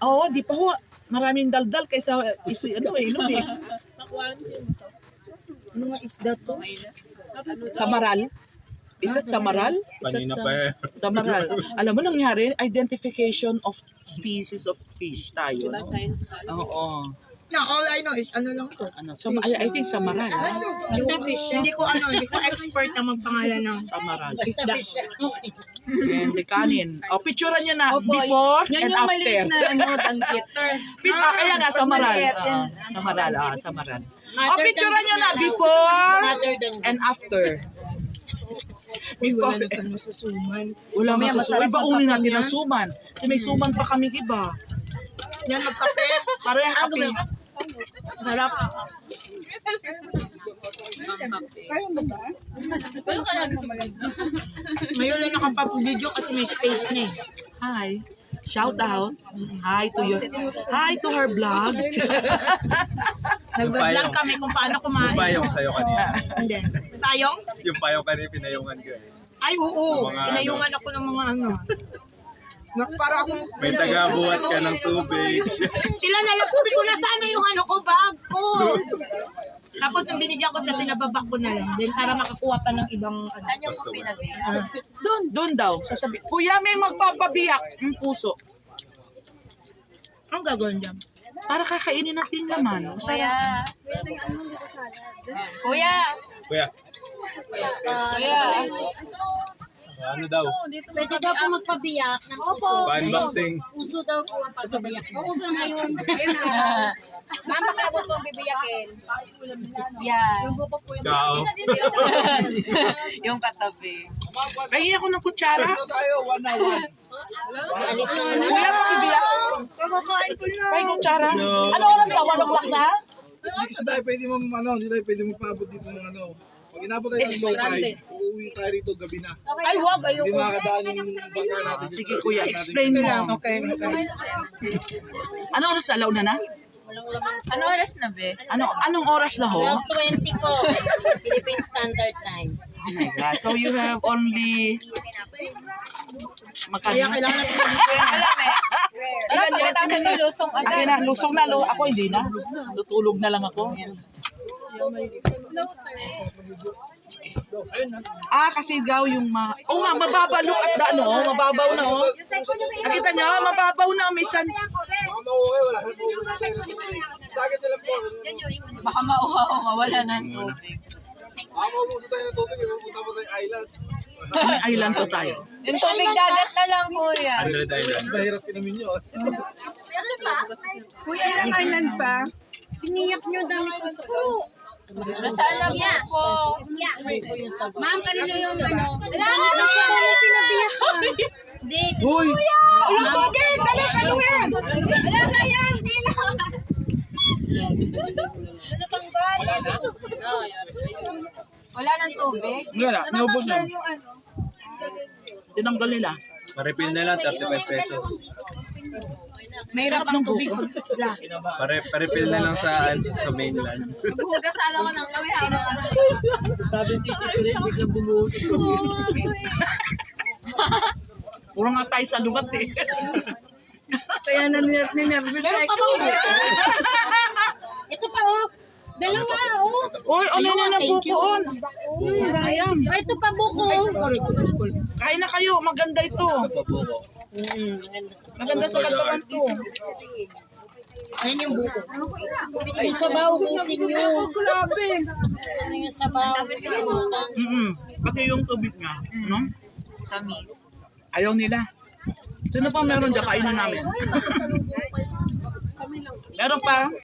Oo, di pa ho. Maraming daldal kaysa ilog eh. Ano nga isda to? Samaral. Isa't samaral? Isa't Kanina pa eh. samaral. Alam mo nangyari, identification of species of fish tayo. No? Oo. No, all I know is ano lang to. Ano, I think samaral. Ha? Basta fish. Hindi ko expert na magpangalan ng Samaral. isda. And the kanin. O, picturean nyo na before Yan and yung after. maliit na danggit. Kaya nga, samaral. maliit, yan. Samaral, samaral. O, picturean nyo na before and after. Before. Wala na masasuman. Wala Mamaya masasuman. masarap Iba ang unin kape natin niyan. ang suman. Kasi may suman pa kami iba. Yan, magkape. Parang kape. Sarap. Ngayon lang nakapag-video kasi may space na eh. Hi. Shout out. Hi to her vlog. Nag-vlog kami kung paano Yung kumain. payong sa'yo kanina. Hindi. Tayong? Yung payong kanina pinayungan ko eh. Ay, oo. Yung mga Inayungan ako ng mga ano. Para akong... May tagabuhat ka ng tubig. Sila na lang, sabi ko na sana yung ano ko, bag ko. Tapos nung binigyan ko sa pinababak ko na lang. Then para makakuha pa ng ibang... Saan yung Doon daw. Sasabi, Kuya, may magpapabiyak ng puso. Ang gagawin dyan? Para kakainin natin laman. Masarap. Kuya! Kuya, ano daw? Pwede daw po magpabiyak ng puso. Pa-unboxing. Puso daw po ang pagpabiyak. Oo, so ngayon. Mama, kabot mo bibiyakin. Yan. Ciao. Yung katabi. Pahingin ako ng kutsara. Alis na Kuya, pakibiyak. Kamakain ko na. Pahingin kutsara. Ano oras na? 1 o'clock na? Hindi kasi tayo pwede hindi tayo pwede magpaabot dito ng ano. Pag inabot tayo ng low tide, uuwi tayo rito gabi na. Ay, wag. Hindi Ayoko. makakadaan yung bangka natin. Sige kuya, explain mo. Okay. Ano oras na? Alaw na na? Ano oras na, be? Anong oras na ho? 12:20 po. Philippine Standard Time. Oh my God. So you have only... Kaya Magkano? kailangan natin Alam, pagkatapos ng lusong Akin na, lusong na. Ako hindi na. Tutulog na lang ako. Kasi daw yung nga, mababaw. Look at the mababaw na oh. Nakita niyo, mababaw na. May san... Baka mauwi, wala. Target nila po. Baka mauhaw, mawala ng tubig. Baka maubuso tayo ng tubig, pupunta pa tayo island. May island po tayo. Yung tubig dagat na lang, kuya. 100 Island. Mahirap kinamin nyo. Kuya, ilang island pa? Piniyak nyo dami ko po. Nasaan na po? Ma'am, kanino yung ano? Nasa po yung pinabiyak ko. Hindi. Uy! Ang tubig! Dali, saluhin! Wala nang tubig? Wala, naubos na. Tinanggal nila. Pa-refill na lang, 35 pesos. Mahirap ang tubig. Isla. Pa-refill na lang sa mainland. Hugas sana ko ng kami araw-araw. Puro nga tayo sa lugat eh. Kaya ninervous na ikaw. Ito pa oh. Dalawa oh. Uy, ano na bukoon? Sayang. Ay, ito pa buko. Kain na kayo, maganda ito. Pabuko. Maganda sa katawan to. Ayun yung buko. Ay, sabaw busin nyo. Grabe. Ano yung sabaw? Pati yung tubig nga. No? Tamis. Ayaw nila. Sino pa meron dyan? Kainin namin. Meron pa?